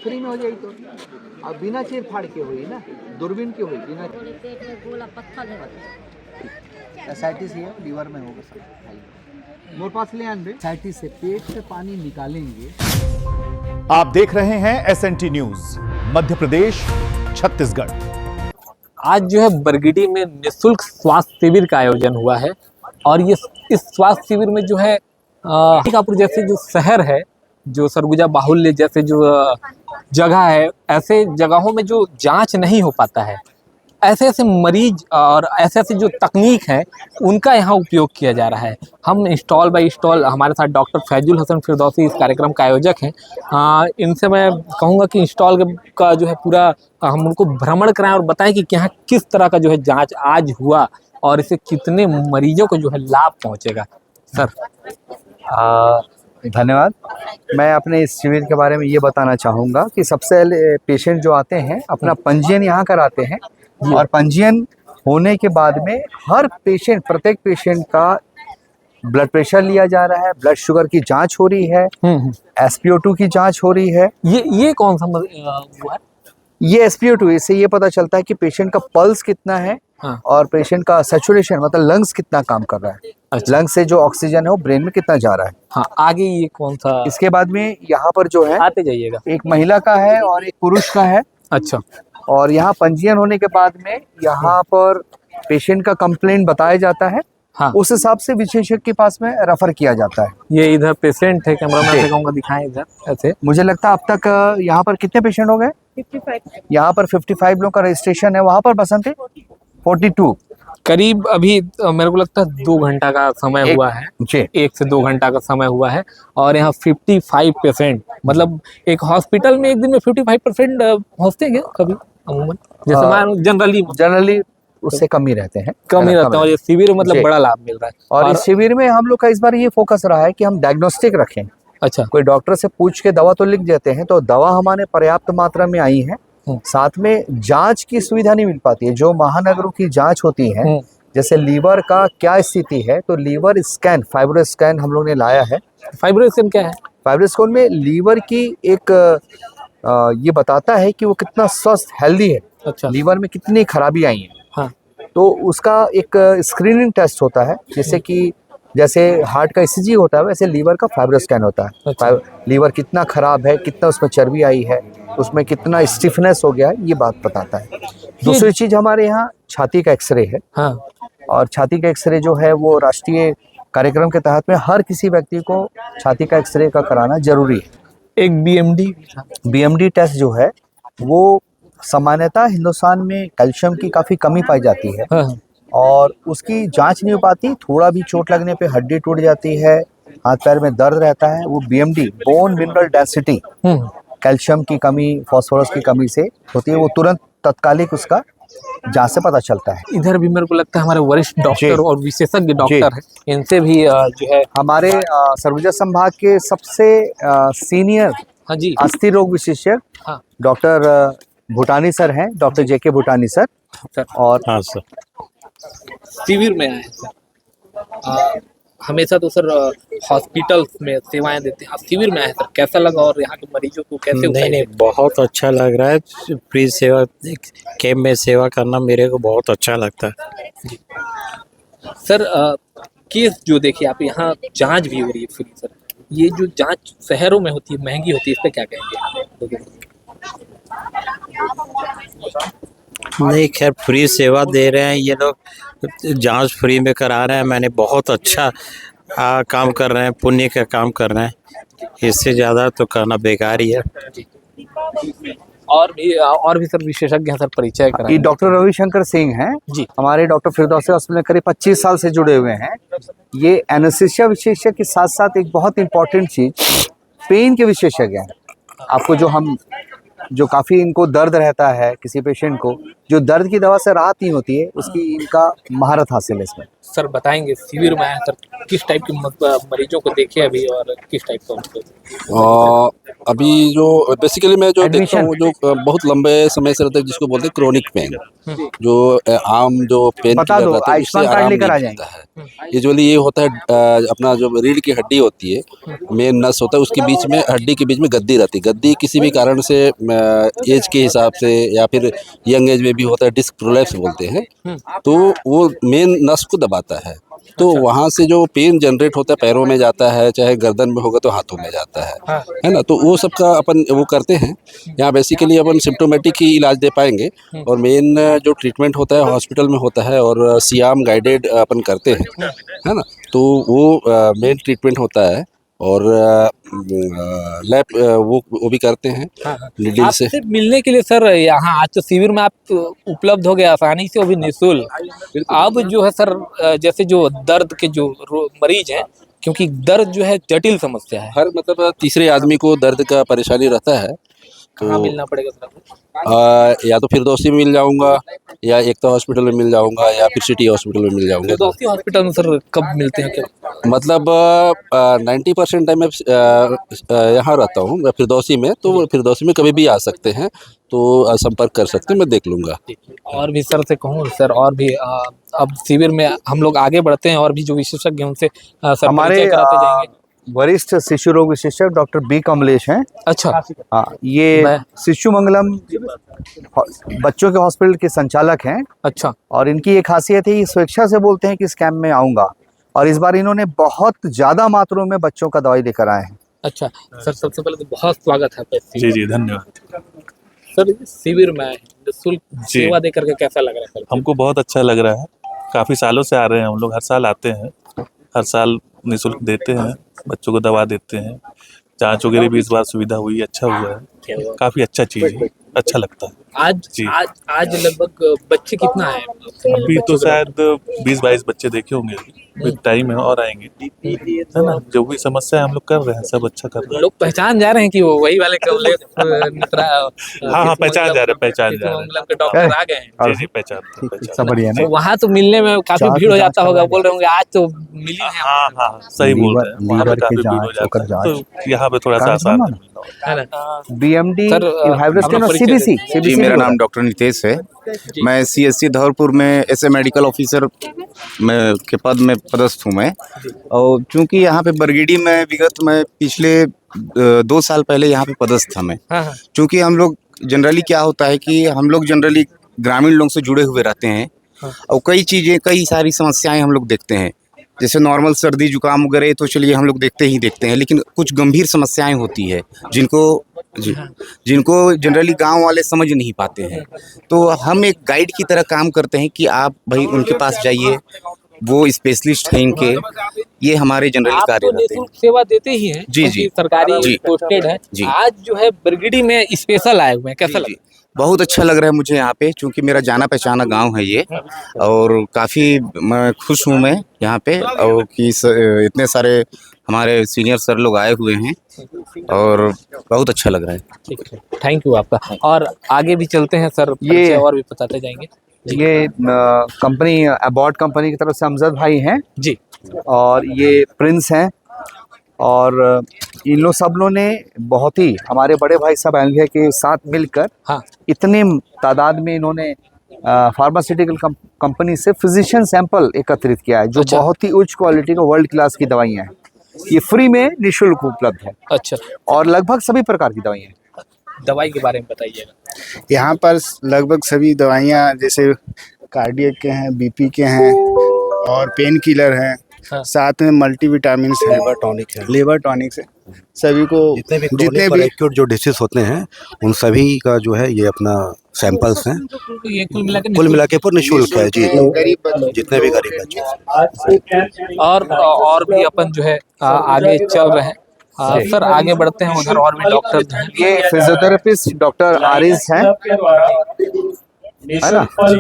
Free में हो जाए तो अब बिना चीर फाड़ के हुई ना, दूरबीन के हुई बिना। पेट में गोला पत्थर है, एसाइटिस है लीवर में होगा सब। मोर पास ले आन एसाइटिस से पेट से पानी निकालेंगे। आप देख रहे हैं SNT न्यूज, मध्य प्रदेश, छत्तीसगढ़। आज जो है बरगिडी में निःशुल्क स्वास्थ्य शिविर का आयोजन हुआ है और ये इस स्वास्थ्य शिविर में जो है अंबिकापुर जैसे जो शहर है, जो सरगुजा बाहुल्य जैसे जो जगह है, ऐसे जगहों में जो जांच नहीं हो पाता है, ऐसे ऐसे मरीज और ऐसे ऐसे जो तकनीक है उनका यहाँ उपयोग किया जा रहा है। हम स्टॉल बाय स्टॉल, हमारे साथ डॉक्टर फैजुल हसन फिरदौसी इस कार्यक्रम का आयोजक हैं। इनसे मैं कहूँगा कि स्टॉल का जो है पूरा हम उनको भ्रमण कराएं और बताएं कि यहाँ किस तरह का जो है जांच आज हुआ और इससे कितने मरीजों को जो है लाभ पहुँचेगा। सर धन्यवाद। मैं अपने इस शिविर के बारे में ये बताना चाहूँगा कि सबसे पहले पेशेंट जो आते हैं अपना पंजीयन यहाँ कराते हैं और पंजीयन होने के बाद में हर पेशेंट, प्रत्येक पेशेंट का ब्लड प्रेशर लिया जा रहा है, ब्लड शुगर की जांच हो रही है, SpO2 की जांच हो रही है। ये कौन सा वो है? ये SpO2, इससे ये पता चलता है कि पेशेंट का पल्स कितना है और पेशेंट का सैचुरेशन मतलब लंग्स कितना काम कर रहा है। अच्छा। लंग्स से जो ऑक्सीजन है वो ब्रेन में कितना जा रहा है। हाँ, आगे ये कौन सा? इसके बाद में यहाँ पर जो है आते जाइएगा, एक महिला का है और एक पुरुष का है। अच्छा। और यहाँ पंजीयन होने के बाद में यहाँ पर पेशेंट का कंप्लेंट बताया जाता है। हाँ। उस हिसाब से विशेषज्ञ के पास में रेफर किया जाता है। ये इधर पेशेंट है, कैमरामैन से कहूँगा दिखाएं इधर ऐसे। मुझे लगता है अब तक यहाँ पर कितने पेशेंट हो गए? 55। यहाँ पर 55 लोग का रजिस्ट्रेशन है। वहाँ पर बसंती 42 करीब अभी मेरे को लगता है 2 घंटा का समय हुआ है जी। 1 से 2 घंटा का समय हुआ है और यहाँ 55%, मतलब एक हॉस्पिटल में एक दिन में 55% पहुँचते हैं क्या कभी अमूमन? जैसे मान जनरली उससे कम ही रहते हैं, कम ही रहता है। और ये शिविर में मतलब बड़ा लाभ मिल रहा है। और इस शिविर में हम लोग का इस बार ये फोकस रहा है कि हम डायग्नोस्टिक रखें। अच्छा। कोई डॉक्टर से पूछ के दवा तो लिख देते हैं, तो दवा हमारे पर्याप्त मात्रा में आई है। साथ में जांच की सुविधा नहीं मिल पाती है। जो महानगरों की जांच होती है, जैसे लीवर का क्या स्थिति है, तो लीवर स्कैन, फाइब्रो स्कैन हम लोग ने लाया है। फाइब्रो स्कैन क्या है? फाइब्रो स्कैन में लीवर की एक ये बताता है कि वो कितना स्वस्थ, हेल्दी है। अच्छा। लीवर में कितनी खराबी आई है। हाँ। तो उसका एक स्क्रीनिंग टेस्ट होता है, जैसे हार्ट का ECG होता है, वैसे लीवर का फाइब्रो स्कैन होता है। अच्छा। लीवर कितना खराब है, कितना उसमें चर्बी आई है, उसमें कितना स्टिफनेस हो गया है, ये बात बताता है। दूसरी चीज हमारे यहाँ छाती का एक्सरे है। हाँ। और छाती का एक्सरे जो है वो राष्ट्रीय कार्यक्रम के तहत में हर किसी व्यक्ति को छाती का एक्सरे का कराना जरूरी है। एक BMD टेस्ट जो है वो सामान्यतः हिंदुस्तान में कैल्शियम की काफी कमी पाई जाती है। हाँ। और उसकी जांच नहीं हो पाती। थोड़ा भी चोट लगने पे हड्डी टूट जाती है, हाथ पैर में दर्द रहता है, वो BMD, bone mineral density, calcium की कमी, फास्फोरस की कमी से होती है। वो तुरंत तत्कालिक उसका जांच से पता चलता है। इधर भी मेरे को लगता है हमारे वरिष्ठ डॉक्टर और विशेषज्ञ डॉक्टर हैं, इनसे भी जो है हमारे सरगुजा संभाग के सबसे सीनियर हाँ जी अस्थि रोग विशेषज्ञ डॉक्टर भूटानी सर हैं, डॉक्टर JK भूटानी सर। और हाँ सर, शिविर में आए हैं सर। हमेशा तो सर हॉस्पिटल में सेवाएं देते हैं, आप शिविर में आए सर, कैसा लगा और यहाँ के मरीजों को कैसे? नहीं, बहुत अच्छा लग रहा है। फ्री सेवा कैंप में सेवा करना मेरे को बहुत अच्छा लगता है सर। केस जो देखिए आप, यहाँ जांच भी हो रही है फ्री सर। ये जो जांच शहरों में होती है, महंगी होती है, इस पे क्या कहेंगे? नहीं, खैर फ्री सेवा दे रहे हैं ये लोग, जांच फ्री में करा रहे हैं। मैंने बहुत अच्छा काम कर रहे हैं, पुण्य का काम कर रहे हैं। इससे ज़्यादा तो करना बेकार ही है। और भी सर विशेषज्ञ हैं सर, परिचय कराएं। डॉक्टर रविशंकर सिंह हैं जी, हमारे डॉक्टर फिरदौसी हॉस्पिटल में करीब 25 साल से जुड़े हुए हैं। ये एनेस्थीसिया विशेषज्ञ के साथ साथ एक बहुत इंपॉर्टेंट चीज पेन के विशेषज्ञ हैं। आपको जो काफ़ी इनको दर्द रहता है, किसी पेशेंट को जो दर्द की दवा से राहत नहीं होती है उसकी इनका महारत हासिल है इसमें। सर बताएंगे शिविर में आए सर किस टाइप के मरीजों को देखे अभी और किस टाइप का उनको अभी जो बेसिकली मैं जो देखता Admission। हूँ जो बहुत लंबे समय से रहता है जिसको बोलते हैं क्रोनिक पेन, जो आम जो पेन बता किलर दो, रहता है उससे आयुष्मान कार्ड आराम लेकर नहीं आ मिलता है। यूजुअली ये होता है अपना जो रीढ़ की हड्डी होती है, मेन नस होता है, उसके बीच में हड्डी के बीच में गद्दी रहती है। गद्दी किसी भी कारण से एज के हिसाब से या फिर यंग एज में भी होता है, डिस्क प्रोलैप्स बोलते हैं, तो वो मेन नस को दबाता है। तो वहाँ से जो पेन जनरेट होता है पैरों में जाता है, चाहे गर्दन में होगा तो हाथों में जाता है ना। तो वो सब का अपन वो करते हैं यहाँ। बेसिकली अपन सिम्टोमेटिक ही इलाज दे पाएंगे और मेन जो ट्रीटमेंट होता है हॉस्पिटल में होता है और सियाम गाइडेड अपन करते हैं, है ना। तो वो मेन ट्रीटमेंट होता है और लैब वो भी करते हैं नीडल से। आपसे मिलने के लिए सर यहाँ आज तो शिविर में आप उपलब्ध हो गए आसानी से, वो भी निःशुल्क। अब जो है सर जैसे जो दर्द के जो मरीज हैं, क्योंकि दर्द जो है जटिल समस्या है, हर मतलब तीसरे आदमी को दर्द का परेशानी रहता है। कहाँ मिलना पड़ेगा सर? या तो फिरदौसी में मिल जाऊंगा या एकता हॉस्पिटल में मिल जाऊंगा या फिर सिटी हॉस्पिटल में मिल जाऊंगा। फिरदौसी हॉस्पिटल में सर कब मिलते हैं क्या? मतलब 90% टाइम मैं यहाँ रहता हूँ मैं फिरदौसी में, तो फिरदौसी में कभी भी आ सकते हैं, तो संपर्क कर सकते हैं, मैं देख लूँगा। और भी सर से कहूँ सर, और भी अब शिविर में हम लोग आगे बढ़ते हैं और भी जो विशेषज्ञ हैं उनसे सर हमारे परिचय कराते जाएंगे। वरिष्ठ शिशु रोग विशेषज्ञ डॉक्टर बी कमलेश हैं। अच्छा, हाँ, ये शिशु मंगलम बच्चों के हॉस्पिटल के संचालक हैं। अच्छा, और इनकी एक खासियत है, ये स्वेच्छा से बोलते हैं कि इस कैंप में आऊँगा, और इस बार इन्होंने बहुत ज़्यादा मात्रा में बच्चों का दवाई लेकर आए हैं। अच्छा सर, सबसे पहले तो बहुत स्वागत है आपका इस शिविर जी धन्यवाद। सर। शिविर में आए निःशुल्क सेवा दे करके कैसा लग रहा है सर? हमको बहुत अच्छा लग रहा है, काफ़ी सालों से आ रहे हैं हम लोग, हर साल आते हैं, हर साल निःशुल्क देते हैं, बच्चों को दवा देते हैं, जांच वगैरह भी इस बार सुविधा हुई, अच्छा हुआ है, काफ़ी अच्छा चीज़ है, अच्छा लगता है। आज लगभग बच्चे कितना है? अभी तो शायद 20-22 बच्चे देखे होंगे, अभी टाइम है और आएंगे, है ना। जो भी समस्या है हम लोग कर रहे हैं, सब अच्छा कर रहे हैं। लोग पहचान जा रहे हैं कि वो वही वाले कमलेश मित्रा हाँ पहचान जा रहे हैं, के डॉक्टर आ गए हैं। जी पहचान। सब बढ़िया है तो वहाँ तो मिलने में काफी भीड़ हो जाता होगा, बोल रहे होंगे आज तो मिली है। हाँ सही बोल रहे हैं, वहाँ पे काफ़ी भीड़ हो जाता है, तो यहाँ पे थोड़ा सा आसान है। BMD sir, CBC. जी, मेरा नाम डॉक्टर नितेश है। मैं सीएससी धौलपुर में एसए मेडिकल ऑफिसर में के पद में पदस्थ हूँ मैं। और चूंकि यहाँ पे बरगीडी में विगत में पिछले 2 साल पहले यहाँ पे पदस्थ था मैं। चूंकि हम लोग जनरली क्या होता है कि हम लोग जनरली ग्रामीण लोगों से जुड़े हुए रहते हैं और कई सारी समस्याएं हम लोग देखते हैं। जैसे नॉर्मल सर्दी जुकाम वगैरह तो चलिए हम लोग देखते हैं, लेकिन कुछ गंभीर समस्याएं होती है जिनको जनरली गांव वाले समझ नहीं पाते हैं। तो हम एक गाइड की तरह काम करते हैं कि आप भाई उनके पास जाइए, वो स्पेशलिस्ट हैं इनके, ये हमारे जनरली कार्य रहते हैं। सेवा देते ही हैं जी सरकारी पोस्टेड है। आज जो है बरगीडी में स्पेशल आए हुए हैं, कैसा लगा? बहुत अच्छा लग रहा है मुझे यहाँ पे, क्योंकि मेरा जाना पहचाना गांव है ये, और काफ़ी मैं खुश हूँ मैं यहाँ पे, और कि इतने सारे हमारे सीनियर सर लोग आए हुए हैं और बहुत अच्छा लग रहा है। ठीक है, थैंक यू आपका। और आगे भी चलते हैं सर, परिचय और भी बताते जाएंगे। ये कंपनी अबॉट कंपनी की तरफ से अमजद भाई हैं जी, और ये प्रिंस हैं, और इन लोग सब लोगों ने बहुत ही हमारे बड़े भाई साहब एलवीए के साथ मिलकर इतने तादाद में इन्होंने फार्मास्यूटिकल कंपनी से फिजिशियन सैंपल एकत्रित किया है, जो बहुत ही उच्च क्वालिटी का वर्ल्ड क्लास की दवाइयाँ हैं। ये फ्री में निःशुल्क उपलब्ध है। अच्छा, और लगभग सभी प्रकार की दवाइयाँ हैं। दवाई के बारे में बताइएगा। यहाँ पर लगभग सभी दवाइयाँ जैसे कार्डियक के हैं, बीपी के हैं और पेन किलर हैं, साथ में मल्टीविटामिन है, लेबर टॉनिक है। सभी को जितने भी एक्यूट जो डिसीज होते हैं उन सभी का जो है ये अपना सैंपल्स हैं, तो ये कुल मिला के पर निःशुल्क है जी, जितने भी गरीब बच्चे। और भी अपन जो है आगे चल रहे हैं। सर आगे बढ़ते हैं, उधर और भी डॉक्टर हैं। ये फिजियोथेरेपिस्ट डॉक्टर आरिज हैं, है ना, और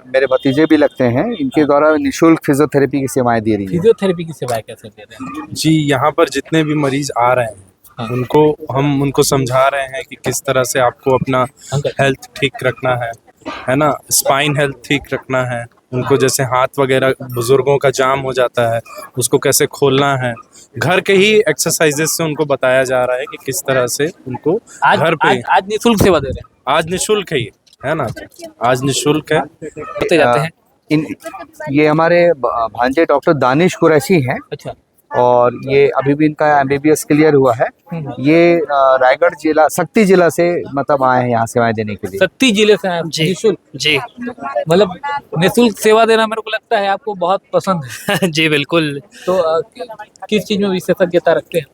मेरे भतीजे भी लगते हैं। इनके द्वारा निःशुल्क फिजियोथेरेपी की सेवाएं दे रही हैं। फिजियोथेरेपी की सेवाएं कैसे दे रहे हैं? जी, यहाँ पर जितने भी मरीज आ रहे हैं उनको समझा रहे हैं कि किस तरह से आपको अपना हेल्थ ठीक रखना है, है ना, स्पाइन हेल्थ ठीक रखना है उनको, जैसे हाथ वगैरह बुजुर्गों का जाम हो जाता है उसको कैसे खोलना है, घर के ही एक्सरसाइजेस से उनको बताया जा रहा है कि किस तरह से उनको घर पे। आज निःशुल्क सेवा दे रहे हैं। आज निःशुल्क है ना, आज निःशुल्क है। होते जाते हैं। ये हमारे भांजे डॉक्टर दानिश कुरैशी हैं। अच्छा। और ये अभी भी इनका MBBS क्लियर हुआ है। ये रायगढ़ जिला, शक्ति जिला से मतलब आए हैं यहाँ सेवाएं देने के लिए। शक्ति जिले से आए निःशुल्क? जी, मतलब निःशुल्क सेवा देना मेरे को लगता है आपको बहुत पसंद है। जी बिल्कुल। तो किस चीज़ में विशेषज्ञता रखते हैं?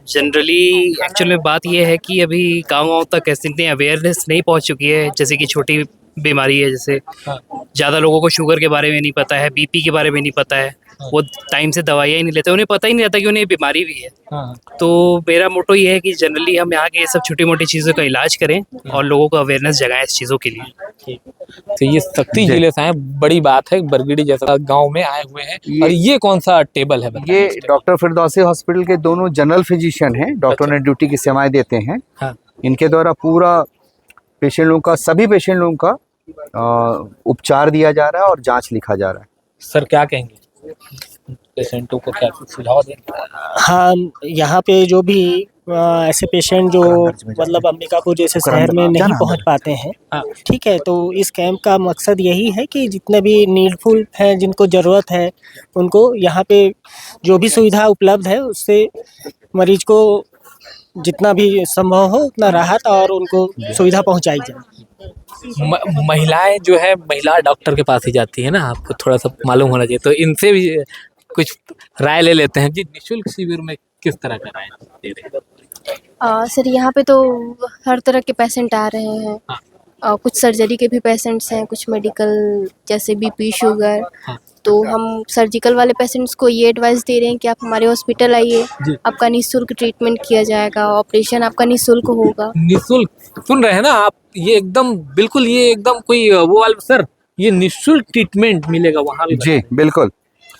जनरली एक्चुअल में बात ये है कि अभी गाँव तक ऐसी इतनी अवेयरनेस नहीं पहुंच चुकी है, जैसे कि छोटी बीमारी है, जैसे ज़्यादा लोगों को शुगर के बारे में नहीं पता है, BP के बारे में नहीं पता है, वो टाइम से दवाइयाँ ही नहीं लेते, उन्हें पता ही नहीं रहता कि उन्हें बीमारी भी है। तो मेरा मोटो ये है कि जनरली हम यहाँ के ये सब छोटी मोटी चीज़ों का इलाज करें और लोगों को अवेयरनेस जगाएं इस चीज़ों के लिए। तो ये शक्ति जिले से आए, बड़ी बात है, बरगीडी जैसा गांव में आए हुए हैं। और ये कौन सा टेबल है? ये डॉक्टर फिरदौसी हॉस्पिटल के दोनों जनरल फिजिशियन हैं, डॉक्टर ने ड्यूटी की सेवाएं देते हैं। इनके द्वारा पूरा पेशेंट लोगों का, सभी पेशेंट लोगों का उपचार दिया जा रहा है और जांच लिखा जा रहा है। सर क्या कहेंगे, पेशेंटों को क्या सुझाव दें? हाँ, यहाँ पे जो भी ऐसे पेशेंट जो मतलब अंबिकापुर जैसे शहर में नहीं पहुँच पाते हैं, ठीक है, तो इस कैंप का मकसद यही है कि जितने भी नीडफुल हैं, जिनको ज़रूरत है, उनको यहाँ पे जो भी सुविधा उपलब्ध है उससे मरीज को जितना भी संभव हो उतना राहत और उनको सुविधा पहुँचाई जाए। महिलाएं जो है, महिला डॉक्टर के पास ही जाती है ना, आपको थोड़ा सा मालूम होना चाहिए, तो इनसे भी कुछ राय ले लेते हैं। जी, निःशुल्क शिविर में किस तरह का राय दे रहे हैं? सर यहाँ पे तो हर तरह के पेशेंट आ रहे हैं। कुछ सर्जरी के भी पेशेंट्स हैं, कुछ मेडिकल जैसे BP शुगर। तो हम सर्जिकल वाले पेशेंट्स को ये एडवाइस दे रहे हैं कि आप हमारे हॉस्पिटल आइए, आपका निःशुल्क ट्रीटमेंट किया जाएगा, ऑपरेशन आपका निःशुल्क होगा। निःशुल्क सुन रहे हैं ना आप, ये एकदम बिल्कुल, ये एकदम कोई वो वाला सर, ये निःशुल्क ट्रीटमेंट मिलेगा वहाँ भी? जी बिल्कुल।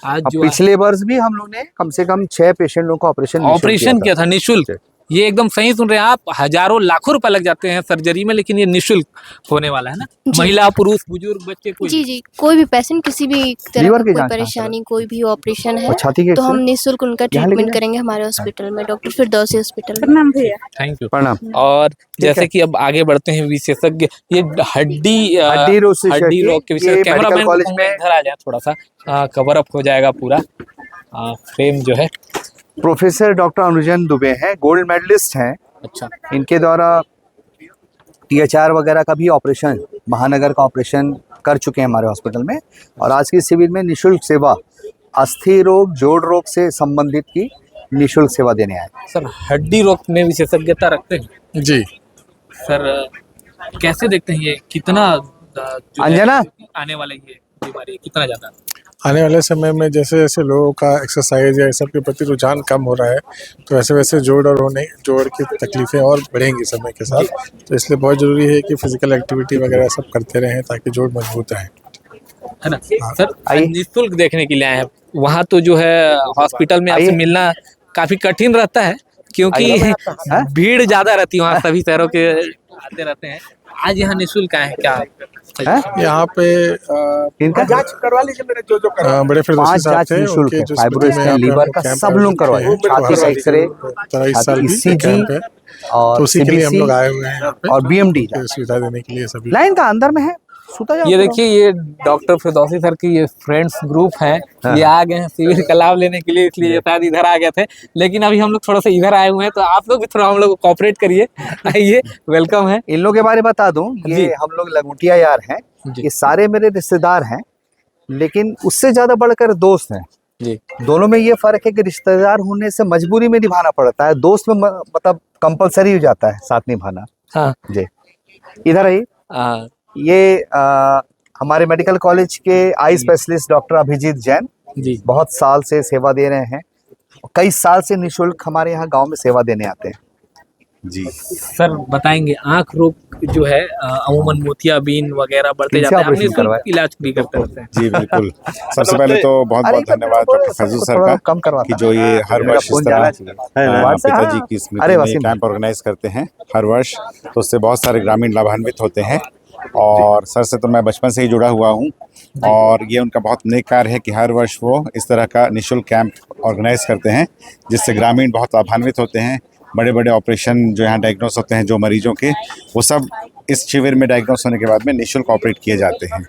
आज जो पिछले वर्ष भी हम लोग ने कम से कम 6 पेशेंट लोगों का ऑपरेशन किया था निःशुल्क। ये एकदम सही सुन रहे हैं आप, हजारों लाखों रुपए लग जाते हैं सर्जरी में, लेकिन ये निःशुल्क होने वाला है ना। महिला, पुरुष, बुजुर्ग, बच्चे, कोई जी कोई भी पेशेंट, किसी भी तरह की कोई परेशानी, कोई भी ऑपरेशन है तो हम निःशुल्क उनका ट्रीटमेंट करेंगे हमारे हॉस्पिटल में, डॉक्टर फिरदौसी हॉस्पिटल में। थैंक यू, प्रणाम। और जैसे कि अब आगे बढ़ते हैं, विशेषज्ञ ये हड्डी रोग के विशेषज्ञ, कैमरामैन कॉलेज में इधर आ जाए, थोड़ा सा कवर अप हो जाएगा पूरा फ्रेम जो है। प्रोफेसर डॉक्टर अनुजन दुबे हैं, गोल्ड मेडलिस्ट हैं। अच्छा। इनके द्वारा THR वगैरह का भी ऑपरेशन, महानगर का ऑपरेशन कर चुके हैं हमारे हॉस्पिटल में। और आज की शिविर में निःशुल्क सेवा, अस्थि रोग, जोड़ रोग से संबंधित की निःशुल्क सेवा देने आए। सर हड्डी रोग में विशेषज्ञता रखते हैं? जी सर, कैसे देखते हैं ये कितना अंजना आने वाले ये बीमारी कितना ज्यादा? आने वाले समय में जैसे जैसे लोगों का एक्सरसाइज या सब के प्रति रुझान कम हो रहा है, तो वैसे वैसे जोड़ की तकलीफें और बढ़ेंगी समय के साथ। तो इसलिए बहुत ज़रूरी है कि फिजिकल एक्टिविटी वगैरह सब करते रहें ताकि जोड़ मजबूत रहे, है ना। सर निःशुल्क देखने के लिए आए हैं, वहाँ तो जो है हॉस्पिटल में आपसे मिलना काफ़ी कठिन रहता है, क्योंकि भीड़ ज़्यादा रहती है वहाँ, सभी शहरों के आते रहते हैं। आज यहाँ निःशुल्क आए हैं, क्या यहाँ पे इनका जांच करवा लीजिए मेरे जो बड़े फिरदौसी साहब थे, उनके जो फाइब्रोस्कैन, लीवर का सब लोग करवाए, छाती का एक्सरे, ECG और तो उसी के लिए हम लोग आए हुए हैं और BMD सुविधा देने के लिए सभी। लाइन का अंदर में है। ये देखिए, ये डॉक्टर फिरदौसी सर की ये फ्रेंड्स ग्रुप हैं, ये आ गए हैं शिविर का लाभ लेने के लिए, इसलिए शायद इधर आ गए थे, लेकिन अभी हम लोग थोड़ा सा इधर आए हुए हैं, तो आप लोग भी थोड़ा हम लोग को कोऑपरेट करिए। आइए, वेलकम है। इन लोगों के बारे में बता दूं, ये हम लोग लंगोटिया यार हैं, ये सारे मेरे रिश्तेदार हैं, लेकिन उससे ज्यादा बढ़कर दोस्त हैं जी। दोनों में ये फर्क है कि रिश्तेदार होने से मजबूरी में निभाना पड़ता है, दोस्त में मतलब कंपलसरी हो जाता है साथ निभाना। हाँ जी, इधर आइए। ये हमारे मेडिकल कॉलेज के eye specialist doctor Abhijeet Jain ji, बहुत साल से सेवा दे रहे हैं, कई साल से निःशुल्क हमारे यहाँ गांव में सेवा देने आते हैं। जी सर, बताएंगे आंख रोग जो है अमूमन मोतियाबिंद वगैरह बढ़ते जाते हैं, अपने इलाज भी करते रहते हैं। जी बिल्कुल। सबसे पहले तो बहुत बहुत धन्यवाद डॉक्टर फजल सर का कि जो ये हर वर्ष इस तरह पिताजी की स्मृति में कैंप ऑर्गेनाइज करते हैं हर वर्ष, तो उससे बहुत सारे ग्रामीण लाभान्वित होते हैं। और सर से तो मैं बचपन से ही जुड़ा हुआ हूँ और ये उनका बहुत नेक कार्य है कि हर वर्ष वो इस तरह का निःशुल्क कैंप ऑर्गेनाइज करते हैं, जिससे ग्रामीण बहुत लाभान्वित होते हैं। बड़े बड़े ऑपरेशन जो यहाँ डायग्नोस होते हैं जो मरीजों के, वो सब इस शिविर में डायग्नोस होने के बाद में निःशुल्क ऑपरेट किए जाते हैं।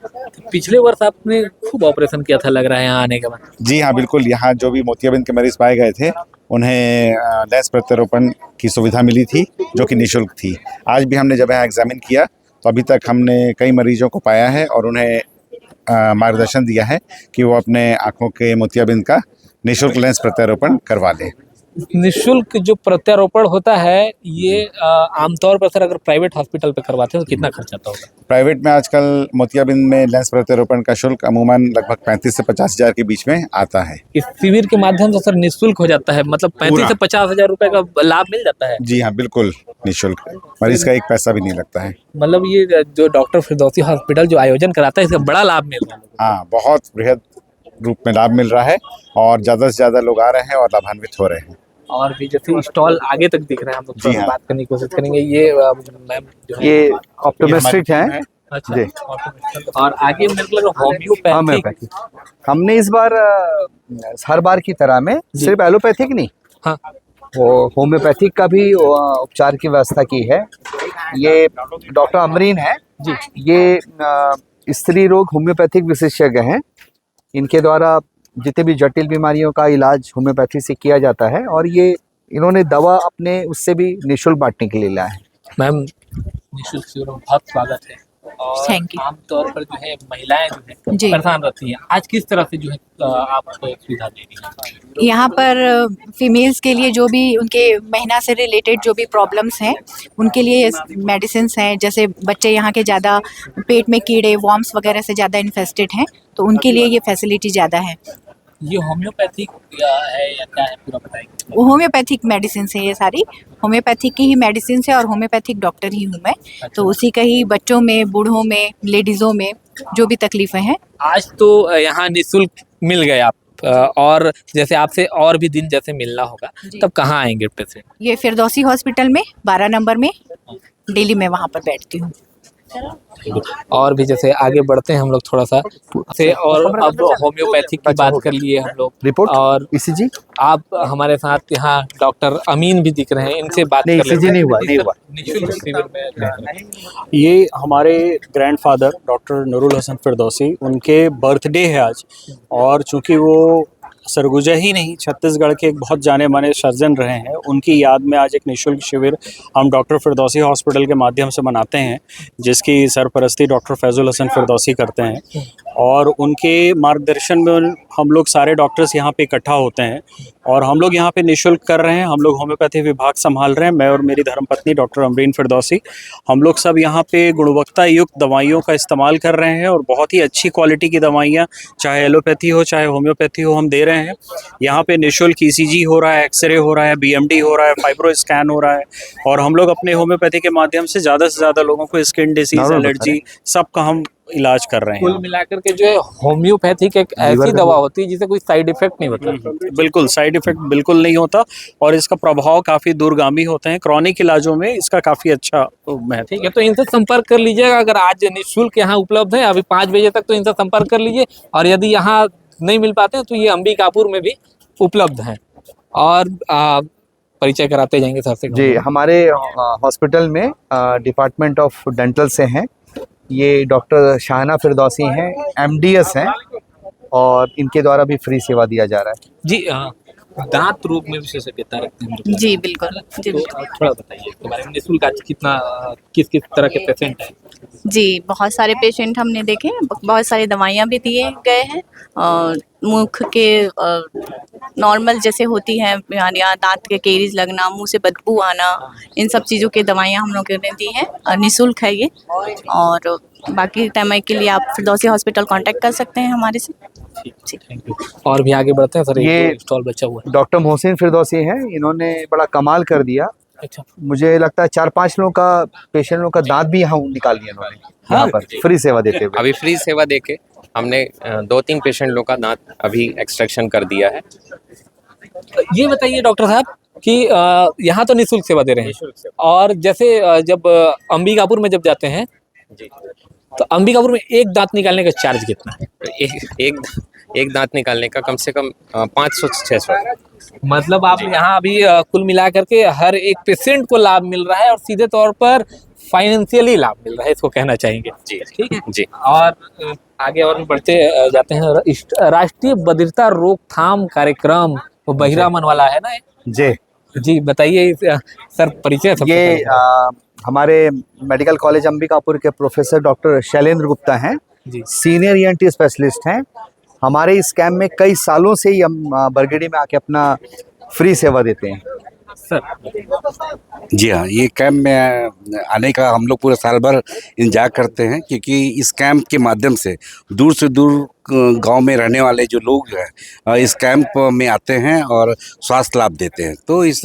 पिछले वर्ष आपने खूब ऑपरेशन किया था लग रहा है यहाँ आने के बाद। जी हाँ, बिल्कुल। यहाँ जो भी मोतियाबिंद के मरीज पाए गए थे उन्हें लेंस प्रत्यारोपण की सुविधा मिली थी जो कि निःशुल्क थी। आज भी हमने जब यहाँ एग्जामिन किया तो अभी तक हमने कई मरीजों को पाया है और उन्हें मार्गदर्शन दिया है कि वो अपने आँखों के मोतियाबिंद का निःशुल्क लेंस प्रत्यारोपण करवा लें। निःशुल्क जो प्रत्यारोपण होता है ये आमतौर पर सर अगर प्राइवेट हॉस्पिटल पे करवाते हैं तो कितना खर्च आता होगा? प्राइवेट में आजकल मोतियाबिंद में लेंस प्रत्यारोपण का शुल्क अमूमन लगभग 35 से 50 हज़ार के बीच में आता है। इस शिविर के माध्यम से सर निःशुल्क हो जाता है, मतलब 35 से 50 हज़ार रुपए का लाभ मिल जाता है? जी हाँ, बिल्कुल निःशुल्क, मरीज का एक पैसा भी नहीं लगता है। मतलब ये जो डॉक्टर फिरदौसी हॉस्पिटल जो आयोजन कराता है इसका बड़ा लाभ मिल रहा है। हाँ, बहुत बृहद रूप में लाभ मिल रहा है और ज़्यादा से ज़्यादा लोग आ रहे हैं और लाभान्वित हो रहे हैं। और भी जैसे स्टॉल आगे तक दिख रहे हैं, हम लोग थोड़ा बात करने की कोशिश करेंगे। ये मैम ये ऑप्टोमेट्रिक हैं। अच्छा जी। और आगे मेरे को लगा होम्योपैथी। हमने इस बार हर बार की तरह में सिर्फ एलोपैथिक नहीं, हाँ, वो होम्योपैथिक का भी उपचार की व्यवस्था की है। ये डॉक्टर अमरीन है जी, ये स्त्री रोग होम्योपैथिक विशेषज्ञ हैं। इनके द्वारा जितने भी जटिल बीमारियों का इलाज होम्योपैथी से किया जाता है और ये इन्होंने दवा अपने उससे भी निःशुल्क बांटने के लिए लाया है। मैम निःशुल्क शिविर में बहुत स्वागत है और आमतौर पर जो है महिलाएं जो है परेशान रहती हैं, आज किस तरह से जो है आप सुविधा दे रही हैं? यहाँ पर फीमेल्स के लिए जो भी उनके महीना से रिलेटेड जो भी प्रॉब्लम्स हैं उनके लिए मेडिसिन हैं। जैसे बच्चे यहाँ के ज़्यादा पेट में कीड़े वॉर्म्स वगैरह से ज़्यादा इन्फेस्टेड हैं तो उनके लिए ये फैसिलिटी ज़्यादा है। ये होम्योपैथिक है या क्या है पूरा बताएंगे? होम्योपैथिक मेडिसिन है, ये सारी होम्योपैथिक की ही मेडिसिन है और होम्योपैथिक डॉक्टर ही हूँ मैं। तो उसी का ही बच्चों में, बूढ़ों में, लेडीज़ों में जो भी तकलीफ़ें हैं। आज तो यहाँ निःशुल्क मिल गए आप और जैसे आपसे और भी दिन जैसे मिलना होगा तब कहाँ आएंगे पेशेंट? ये फिरदौसी हॉस्पिटल में 12 नंबर में डेली मैं वहाँ पर बैठती हूँ। और भी जैसे आगे बढ़ते हैं हम लोग थोड़ा सा से, और अब होम्योपैथिक की बात कर लिए हम लोग रिपोर्ट और ईसीजी। आप हमारे साथ यहाँ डॉक्टर अमीन भी दिख रहे हैं, इनसे बात कर लेते हैं। नहीं हुआ। निःशुल्क शिविर में ये हमारे ग्रैंडफादर डॉक्टर नूरुल हसन फिरदौसी, उनके बर्थडे है आज और चूंकि वो सरगुजा ही नहीं छत्तीसगढ़ के एक बहुत जाने माने सर्जन रहे हैं, उनकी याद में आज एक निःशुल्क शिविर हम डॉक्टर फिरदौसी हॉस्पिटल के माध्यम से मनाते हैं, जिसकी सरपरस्ती डॉक्टर फैजुल हसन फिरदौसी करते हैं और उनके मार्गदर्शन में हम लोग सारे डॉक्टर्स यहाँ पे इकट्ठा होते हैं और हम लोग यहाँ पे निःशुल्क कर रहे हैं। हम लोग होम्योपैथी विभाग संभाल रहे हैं, मैं और मेरी धर्मपत्नी डॉक्टर अमरीन फिरदौसी। हम लोग सब यहाँ पे गुणवत्ता युक्त दवाइयों का इस्तेमाल कर रहे हैं और बहुत ही अच्छी क्वालिटी की दवाइयाँ, चाहे एलोपैथी हो चाहे होम्योपैथी हो, हम दे रहे हैं। यहाँ पे निःशुल्क ईसीजी हो रहा है, एक्सरे हो रहा है, बीएमडी हो रहा है, फाइब्रो स्कैन हो रहा है और हम लोग अपने होम्योपैथी के माध्यम से ज़्यादा से ज़्यादा लोगों को स्किन डिसीज, एलर्जी, सबका हम इलाज कर रहे हैं। कुल मिलाकर के जो है होम्योपैथिक एक ऐसी दवा होती है जिसे कोई साइड इफेक्ट नहीं होता। बिल्कुल साइड इफेक्ट बिल्कुल नहीं होता और इसका प्रभाव काफ़ी दूरगामी होते हैं। क्रॉनिक इलाजों में इसका काफ़ी अच्छा महत्व। ठीक है, तो इनसे संपर्क कर लीजिएगा। अगर आज निःशुल्क यहाँ उपलब्ध है अभी 5 बजे तक, तो इनसे संपर्क कर लीजिए और यदि यहाँ नहीं मिल पाते हैं तो ये अंबिकापुर में भी उपलब्ध है। और परिचय कराते जाएंगे सर से। जी, हमारे हॉस्पिटल में डिपार्टमेंट ऑफ डेंटल से हैं, ये डॉक्टर शाहना फिरदौसी हैं, एमडीएस हैं और इनके द्वारा भी फ्री सेवा दिया जा रहा है। जी, दांत रोग में विशेषज्ञता रखते हैं? जी बिल्कुल। जी तो थोड़ा बताइए इसके बारे में, निःशुल्क आज कितना किस किस तरह के पेशेंट हैं? जी, बहुत सारे पेशेंट हमने देखे, बहुत सारी दवाइयाँ भी दिए गए हैं और मुख के नॉर्मल जैसे होती हैं बीमारियाँ, दांत के केरीज लगना, मुंह से बदबू आना, इन सब चीज़ों की दवाइयाँ हम लोगों ने दी हैं और निःशुल्क है ये। और बाकी टाइम के लिए आप फिरदौसी हॉस्पिटल कांटेक्ट कर सकते हैं हमारे से। Thank you. और भी आगे बढ़ते हैं सर, ये स्टॉल बचा हुआ है। डॉक्टर मोहसिन फिरदौसी हैं, इन्होंने बड़ा कमाल कर दिया। अच्छा, मुझे लगता है 4-5 लोगों का पेशेंट लोगों का दांत भी यहाँ निकाल दिया इन्होंने, यहाँ पर फ्री सेवा देते हुए। अभी फ्री सेवा देके हमने 2-3 पेशेंट लोग का दांत अभी एक्सट्रैक्शन कर दिया है। ये बताइए डॉक्टर साहब कि यहाँ तो निःशुल्क सेवा दे रहे हैं और जैसे जब अंबिकापुर में जब जाते हैं तो अंबिकापुर में एक दांत निकालने का चार्ज कितना है? एक दांत निकालने का कम से कम 500-600। मतलब आप यहाँ अभी कुल मिला करके हर एक पेशेंट को लाभ मिल रहा है और सीधे तौर पर फाइनेंशियली लाभ मिल रहा है, इसको कहना चाहेंगे। जी ठीक है जी। और आगे और बढ़ते जाते हैं। राष्ट्रीय बधिरता रोकथाम कार्यक्रम वो बहिरामन वाला है ना? जी जी बताइए सर, परिचय सबसे ये पहले। हमारे मेडिकल कॉलेज अंबिकापुर के प्रोफेसर डॉक्टर शैलेंद्र गुप्ता हैं, सीनियर ईएनटी स्पेशलिस्ट हैं। हमारे इस कैंप में कई सालों से ही हम बरगेडी में आके अपना फ्री सेवा देते हैं। सर जी हाँ, ये कैंप में आने का हम लोग पूरा साल भर इंतजार करते हैं, क्योंकि इस कैंप के माध्यम से दूर गांव में रहने वाले जो लोग हैं इस कैंप में आते हैं और स्वास्थ्य लाभ देते हैं। तो इस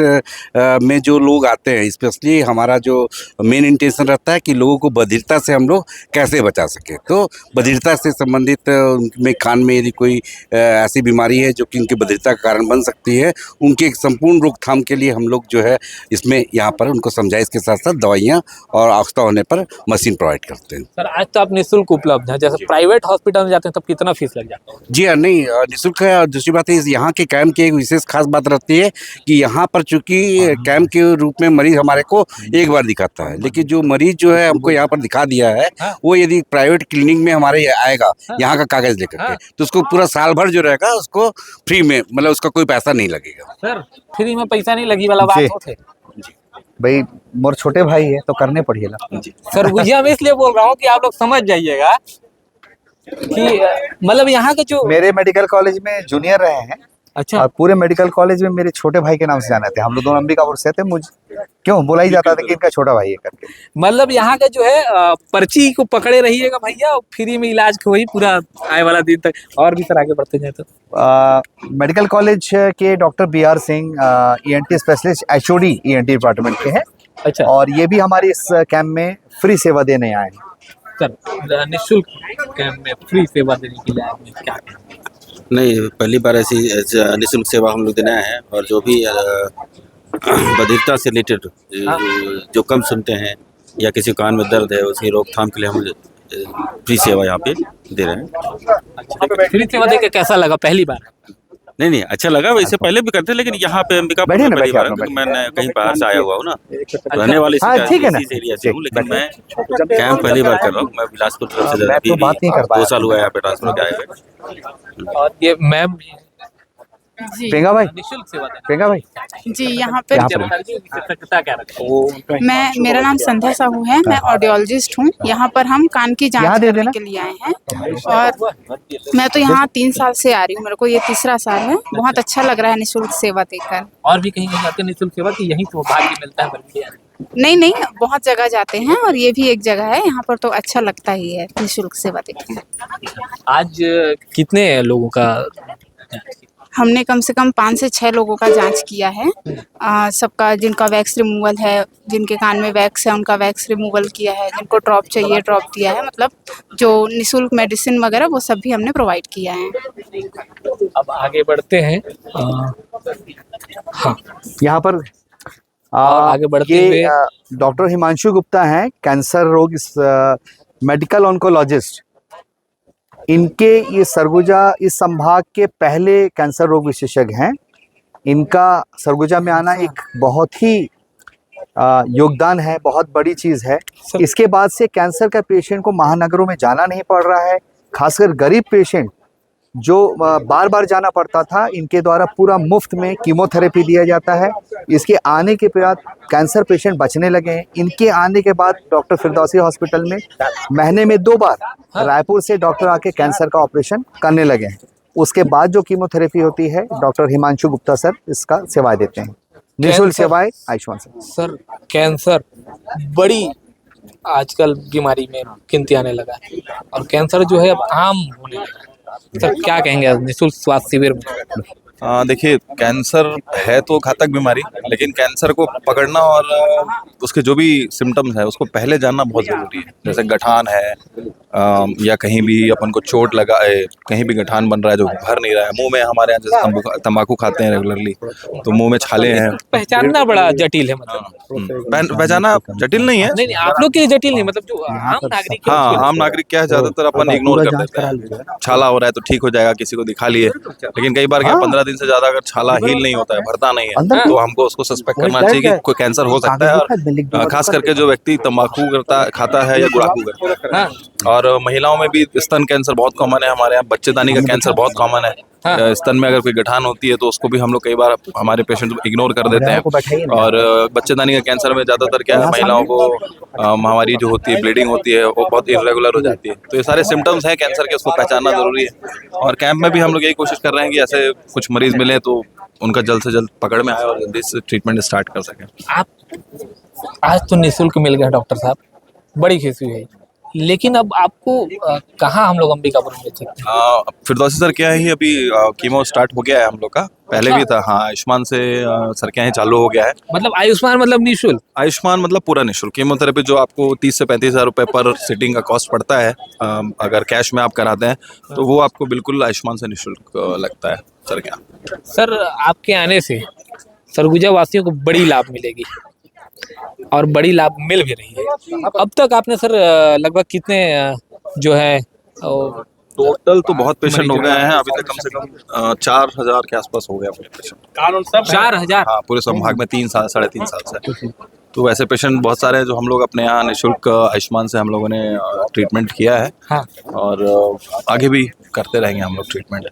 में जो लोग आते हैं, स्पेशली हमारा जो मेन इंटेंशन रहता है कि लोगों को बधिरता से हम लोग कैसे बचा सकें। तो बधिरता से संबंधित उनमें कान में यदि कोई ऐसी बीमारी है जो कि उनकी बधिरता का कारण बन सकती है, उनके एक संपूर्ण रोकथाम के लिए हम लोग जो है इसमें यहाँ पर उनको समझाइश के साथ साथ दवाइयाँ और आवश्यकता होने पर मशीन प्रोवाइड करते हैं। सर आज तो आप निःशुल्क उपलब्ध है, जैसे प्राइवेट हॉस्पिटल में जाते हैं तब कितना फीस लग जाता है? जी हाँ, नहीं निःशुल्क है। और दूसरी बात है, यहाँ के कैंप की एक विशेष खास बात रहती है कि यहाँ पर चूंकि कैंप के रूप में मरीज हमारे को एक बार दिखाता है, लेकिन जो मरीज जो है हमको यहाँ पर दिखा दिया है वो यदि प्राइवेट क्लिनिक में हमारे आएगा यहाँ का कागज लेकर के, तो उसको पूरा साल भर जो रहेगा उसको फ्री में, मतलब उसका कोई पैसा नहीं लगेगा। सर फ्री में पैसा नहीं लगी वाला बात होते भाई, मोर छोटे भाई है तो करने पड़ेगा। सर गुजिया में इसलिए बोल रहा हूँ कि आप लोग समझ जाइएगा कि मतलब यहाँ के जो मेरे मेडिकल कॉलेज में जूनियर रहे हैं। अच्छा। और पूरे मेडिकल कॉलेज में मेरे छोटे भाई के नाम से जाने थे। हम लोग दोनों अंबिकापुर से थे। मुझे क्यों बोला ही जाता था कि इनका छोटा भाई है करके। मतलब यहाँ का जो है पर्ची को पकड़े रहिएगा भैया, फ्री में इलाज को वही पूरा आए वाला दिन तक। और भी सर आगे बढ़ते जाए तो मेडिकल कॉलेज के doctor BR Singh ENT specialist HOD ENT department के हैं। अच्छा। और ये भी हमारे इस कैंप में फ्री सेवा देने आए हैं। सर निःशुल्क कैंप में फ्री सेवा देने के लिए आपने क्या किया? नहीं, पहली बार ऐसी निःशुल्क सेवा हम लोग देना है। और जो भी बधिरता से रिलेटेड जो कम सुनते हैं या किसी कान में दर्द है, उसकी रोकथाम के लिए हम फ्री सेवा यहाँ पे दे रहे हैं। फ्री सेवा देके कैसा लगा पहली बार? नहीं, अच्छा लगा। वैसे पहले भी करते, लेकिन यहाँ पे अंबिकापुर में पहली बार, क्योंकि मैंने कहीं बाहर से आया हुआ हूँ ना, रहने वाले इसी एरिया से हूँ, लेकिन मैं कैंप पहली बार कर रहा हूँ। मैं बिलासपुर तरफ से 2 साल हुआ है यहाँ पे ट्रांसफर के आए हुए। और ये मैम पेंगा भाई, निःशुल्क सेवा पेंगा भाई जी, यहाँ पे क्या मेरा नाम संध्या साहू है। मैं ऑडियोलॉजिस्ट हूँ। यहाँ पर हम कान की जांच करने के लिए आए हैं। और मैं तो यहाँ 3 साल से आ रही हूँ, मेरे को ये 3रा साल है। बहुत अच्छा लग रहा है निःशुल्क सेवा देकर। और भी कहीं जाते हैं निःशुल्क सेवा की यही तो भाग्य मिलता है? नहीं, बहुत जगह जाते हैं और ये भी एक जगह है। यहाँ पर तो अच्छा लगता ही है निःशुल्क सेवा देकर। आज कितने लोगों का? हमने कम से कम 5 से 6 लोगों का जांच किया है। सबका, जिनका वैक्स रिमूवल है, जिनके कान में वैक्स है उनका वैक्स रिमूवल किया है, जिनको ड्रॉप चाहिए ड्रॉप दिया है। मतलब जो निःशुल्क मेडिसिन वगैरह वो सब भी हमने प्रोवाइड किया है। अब आगे बढ़ते हैं। हाँ, यहाँ पर आगे बढ़ते हुए डॉक्टर हिमांशु गुप्ता हैं, कैंसर रोग मेडिकल ऑन्कोलॉजिस्ट। इनके ये सरगुजा इस संभाग के पहले कैंसर रोग विशेषज्ञ हैं। इनका सरगुजा में आना एक बहुत ही योगदान है, बहुत बड़ी चीज़ है। इसके बाद से कैंसर का पेशेंट को महानगरों में जाना नहीं पड़ रहा है। खासकर गरीब पेशेंट जो बार बार जाना पड़ता था, इनके द्वारा पूरा मुफ्त में कीमोथेरेपी दिया जाता है। इसके आने के बाद कैंसर पेशेंट बचने लगे हैं। इनके आने के बाद डॉक्टर फिरदौसी हॉस्पिटल में महीने में 2 बार रायपुर से डॉक्टर आके कैंसर का ऑपरेशन करने लगे हैं। उसके बाद जो कीमोथेरेपी होती है, डॉक्टर हिमांशु गुप्ता सर इसका सेवाएं देते हैं। निःशुल्क सेवाएं आयुष्मान सर। कैंसर बड़ी आजकल बीमारी में गिनती आने लगा है और कैंसर जो है अब आम होने लगा है। सर क्या कहेंगे निःशुल्क स्वास्थ्य शिविर में? देखिए, कैंसर है तो घातक बीमारी, लेकिन कैंसर को पकड़ना और उसके जो भी सिम्टम्स है उसको पहले जानना बहुत ज़रूरी है। जैसे गठान है या कहीं भी अपन को चोट लगा है, कहीं भी गठान बन रहा है जो भर नहीं रहा है, मुंह में हमारे यहाँ जैसे तंबाकू खाते हैं रेगुलरली तो मुंह में छाले हैं। पहचानना बड़ा जटिल है, मतलब पहचाना जटिल नहीं है। नहीं, आप लोग के लिए जटिल नहीं, मतलब जो आम नागरिक है हाँ, उसके लिए। आम नागरिक क्या है, ज्यादातर अपन इग्नोर कर देते हैं। छाला हो रहा है तो ठीक हो जाएगा, किसी को दिखा लिए, लेकिन कई बार क्या 15 दिन से ज्यादा अगर छाला हील नहीं होता है, भरता नहीं है, तो हमको उसको सस्पेक्ट करना चाहिए कि कोई कैंसर हो सकता है। और खास करके जो व्यक्ति तंबाकू खाता है या गुड़ाखू करता है, और महिलाओं में भी स्तन कैंसर बहुत कॉमन है हमारे यहाँ, बच्चेदानी का कैंसर बहुत कॉमन है। स्तन में अगर कोई गठान होती है तो उसको भी हम लोग कई बार हमारे पेशेंट इग्नोर कर देते हैं। और बच्चेदानी का कैंसर में ज्यादातर क्या है, महिलाओं को महामारी जो होती है, ब्लीडिंग होती है, वो बहुत इरेगुलर हो जाती है। तो ये सारे सिम्टम्स हैं कैंसर के, उसको पहचानना जरूरी है। और कैंप में भी हम लोग यही कोशिश कर रहे हैं कि ऐसे कुछ मरीज मिले तो उनका जल्द से जल्द पकड़ में आए और जल्दी से ट्रीटमेंट स्टार्ट कर सकें। आप आज तो निःशुल्क मिल गया डॉक्टर साहब, बड़ी खुशी हुई, लेकिन अब आपको कहाँ हम लोग अंबिकापुर में मिल सकते हैं? फिरदौसी सर क्या है, अभी कीमो स्टार्ट हो गया है हम लोग का, पहले भी था। हाँ, आयुष्मान से सर क्या है चालू हो गया है। मतलब आयुष्मान मतलब निःशुल्क? आयुष्मान मतलब पूरा निःशुल्क। कीमोथेरेपी जो आपको 30 से 35 हज़ार रुपये पर सिटिंग का कॉस्ट पड़ता है, अगर कैश में आप कराते हैं तो वो आपको बिल्कुल आयुष्मान से निःशुल्क लगता है सर क्या। सर, आपके आने से सरगुजा वासियों को बड़ी लाभ मिलेगी और बड़ी लाभ मिल भी रही है। अब तक आपने सर लगभग कितने जो है टोटल तो बहुत पेशेंट हो गए हैं अभी तक, कम से कम 4000 के आसपास हो गए अपने पेशेंट। 4000? हाँ, पूरे संभाग में 3 साल 3.5 साल से। तो वैसे पेशेंट बहुत सारे हैं जो हम लोग अपने यहाँ निःशुल्क आयुष्मान से हम लोगों ने ट्रीटमेंट किया है। हाँ। और आगे भी करते रहेंगे हम लोग ट्रीटमेंट।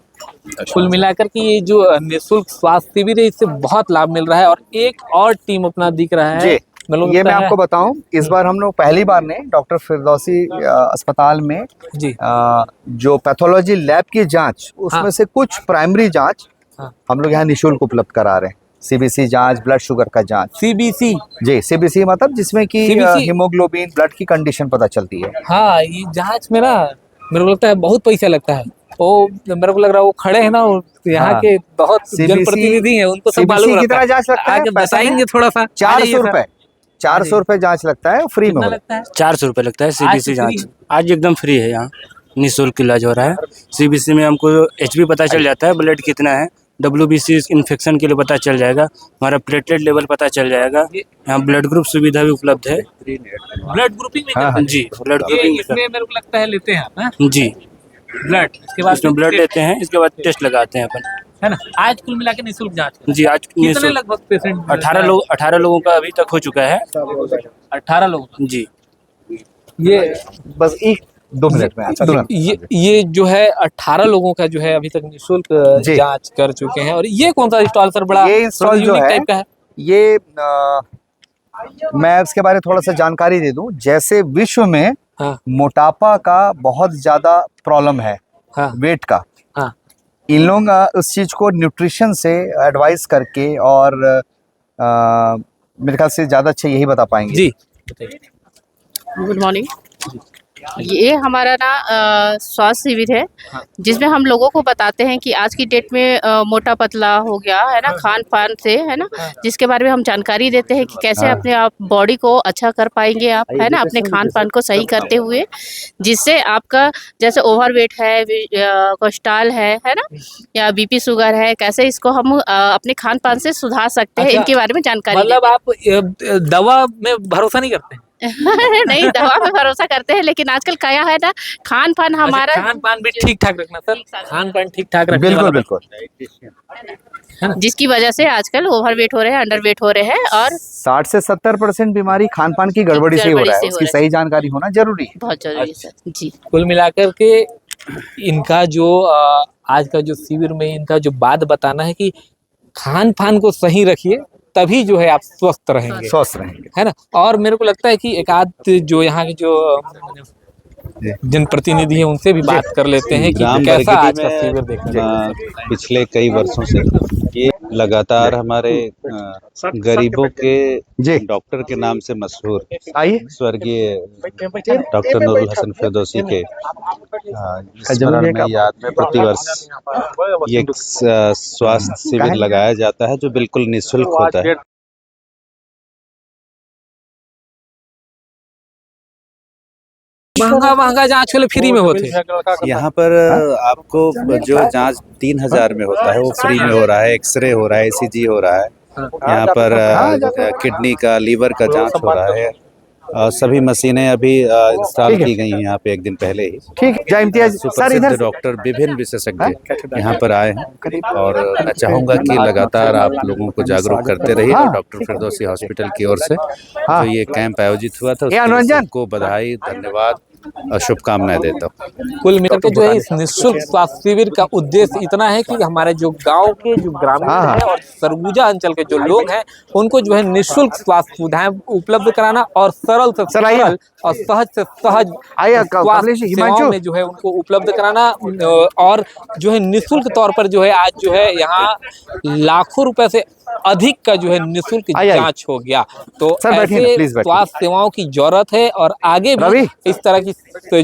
कुल मिलाकर के ये जो निःशुल्क स्वास्थ्य शिविर है, इससे बहुत लाभ मिल रहा है। और एक और टीम अपना दिख रहा है, ये मैं आपको बताऊं, इस बार हम लोग पहली बार ने डॉक्टर फिरदौसी अस्पताल में जी जो पैथोलॉजी लैब की जांच, उसमें से कुछ प्राइमरी जांच हम लोग यहाँ निःशुल्क उपलब्ध करा रहे हैं। सीबीसी जांच, ब्लड शुगर का जांच। सीबीसी? जी, सीबीसी मतलब जिसमें कि हीमोग्लोबिन, ब्लड की कंडीशन पता चलती है। हाँ, ये जांच में ना मेरे को लगता है बहुत पैसा लगता है। वो मेरे को लग रहा है वो खड़े हैं ना यहाँ के बहुत जनप्रतिनिधि हैं, उनको सब मालूम रहता है। कितना जांच लगता है? आगे बताएंगे थोड़ा सा। 400 रुपए, 400 रुपए जांच लगता है, फ्री में लगता है। 400 रुपये लगता है सीबीसी जांच। आज एकदम फ्री है, यहाँ निःशुल्क इलाज हो रहा है। सीबीसी में हमको एचबी पता चल जाता है, ब्लड कितना है, WBC इन्फेक्शन के लिए पता चल जाएगा, हमारा प्लेटलेट लेवल पता चल जाएगा। यहाँ ब्लड ग्रुप सुविधा भी उपलब्ध है। ब्लड ग्रुपिंग जी, ब्लड ग्रुपिंग इसमें मेरे को लगता है लेते हैं आप? जी, ब्लड, इसके बाद इसमें ब्लड लेते हैं, इसके बाद टेस्ट लगाते हैं अपन, है ना। आज कुल मिला के निःशुल्क जांच जी। आज कितने लगभग पेशेंट? 18 लोगों का अभी तक हो चुका है। 18 लोग? जी। ये बस 2 मिनट में ये जो है 18 लोगों का जो है अभी तक निःशुल्क जांच कर चुके हैं। और ये कौन सा स्टॉल सर? बड़ा ये स्टॉल जो है, टाइप का है ये मैं इसके बारे में थोड़ा सा जानकारी दे दूं। जैसे विश्व में मोटापा का बहुत ज्यादा प्रॉब्लम है, वेट का, इन लोग उस चीज को न्यूट्रिशन से एडवाइस करके, और मेरे ख्याल से ज्यादा अच्छा यही बता पाएंगे। जी, गुड मॉर्निंग। ये हमारा ना स्वास्थ्य शिविर है, जिसमें हम लोगों को बताते हैं कि आज की डेट में मोटा पतला हो गया है ना, खान पान से, है ना, जिसके बारे में हम जानकारी देते हैं कि कैसे अपने आप बॉडी को अच्छा कर पाएंगे आप, है ना, अपने खान पान को सही करते हुए, जिससे आपका जैसे ओवरवेट है, कोलेस्ट्रॉल है ना, या बीपी शुगर है, कैसे इसको हम अपने खान पान से सुधार सकते हैं, इनके बारे में जानकारी। मतलब आप दवा में भरोसा नहीं करते? नहीं, दवा पे भरोसा करते हैं, लेकिन आजकल क्या है ना, खान पान हमारा, खान पान भी ठीक ठाक रखना सर, खान पान ठीक ठाक रखना। बिल्कुल बिल्कुल, जिसकी वजह से आजकल ओवरवेट हो रहे हैं, अंडरवेट हो रहे हैं, और 60 से 70% बीमारी खान पान की गड़बड़ी से हो रहा है। उसकी सही जानकारी होना जरूरी है, बहुत जरूरी है सर जी। कुल मिलाकर के इनका जो आज का जो शिविर में इनका जो बात बताना है कि खान पान को सही रखिए, तभी जो है आप स्वस्थ रहेंगे, स्वस्थ रहेंगे, है ना। और मेरे को लगता है कि एक आध जो यहाँ के जो जनप्रतिनिधि हैं उनसे भी बात कर लेते हैं कि ग्राम कैसा आज बरगिटी का में, शिविर देखने पिछले कई वर्षों से ये लगातार हमारे गरीबों के डॉक्टर के नाम से मशहूर स्वर्गीय डॉक्टर नूरुल हसन फिरदौसी के स्मरण में, याद में प्रतिवर्ष ये स्वास्थ्य शिविर लगाया जाता है जो बिल्कुल निःशुल्क होता है। महंगा जांच वाले फ्री में होते हैं। यहाँ पर आपको जो जांच 3000 में होता है वो फ्री में हो रहा है। एक्सरे हो रहा है, ECG हो रहा है, यहाँ पर किडनी का, लीवर का जांच हो रहा है और सभी मशीनें अभी इंस्टॉल की गई हैं यहाँ पे एक दिन पहले ही। ठीक, जय इम्तियाज सर। सुप्रसिद्ध इधर डॉक्टर, विभिन्न विशेषज्ञ यहाँ पर आए हैं और मैं चाहूँगा कि लगातार आप लोगों को जागरूक करते रहिए। और डॉक्टर फिरदौसी हॉस्पिटल की ओर से जो ये कैंप आयोजित हुआ था उसके लिए सबको बधाई, धन्यवाद और शुभकामनाएं देता हूँ। कुल मिलाकर के जो है इस निःशुल्क स्वास्थ्य शिविर का उद्देश्य इतना है कि हमारे जो गांव के जो ग्रामीण हैं और सरगुजा अंचल के जो लोग हैं उनको जो है निःशुल्क स्वास्थ्य सुविधाएं उपलब्ध कराना और सरल से सरल और सहज से सहज स्वास्थ्य सेवाओं में जो है उनको उपलब्ध कराना और जो है निःशुल्क तौर पर जो है आज जो है यहाँ लाखों रुपए से अधिक का जो है निःशुल्क जांच हो गया। तो ऐसे स्वास्थ्य सेवाओं की जरूरत है और आगे भी इस तरह की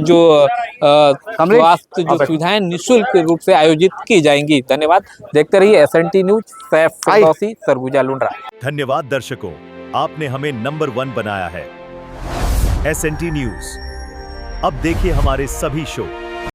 जो स्वास्थ्य जो सुविधाएं निःशुल्क रूप से आयोजित की जाएंगी। धन्यवाद। देखते रहिए SNT न्यूज। सैफ फिरदौसी, सरगुजा लुंड्रा। धन्यवाद दर्शकों, आपने हमें नंबर 1 बनाया है। SNT news. अब देखिए हमारे सभी शो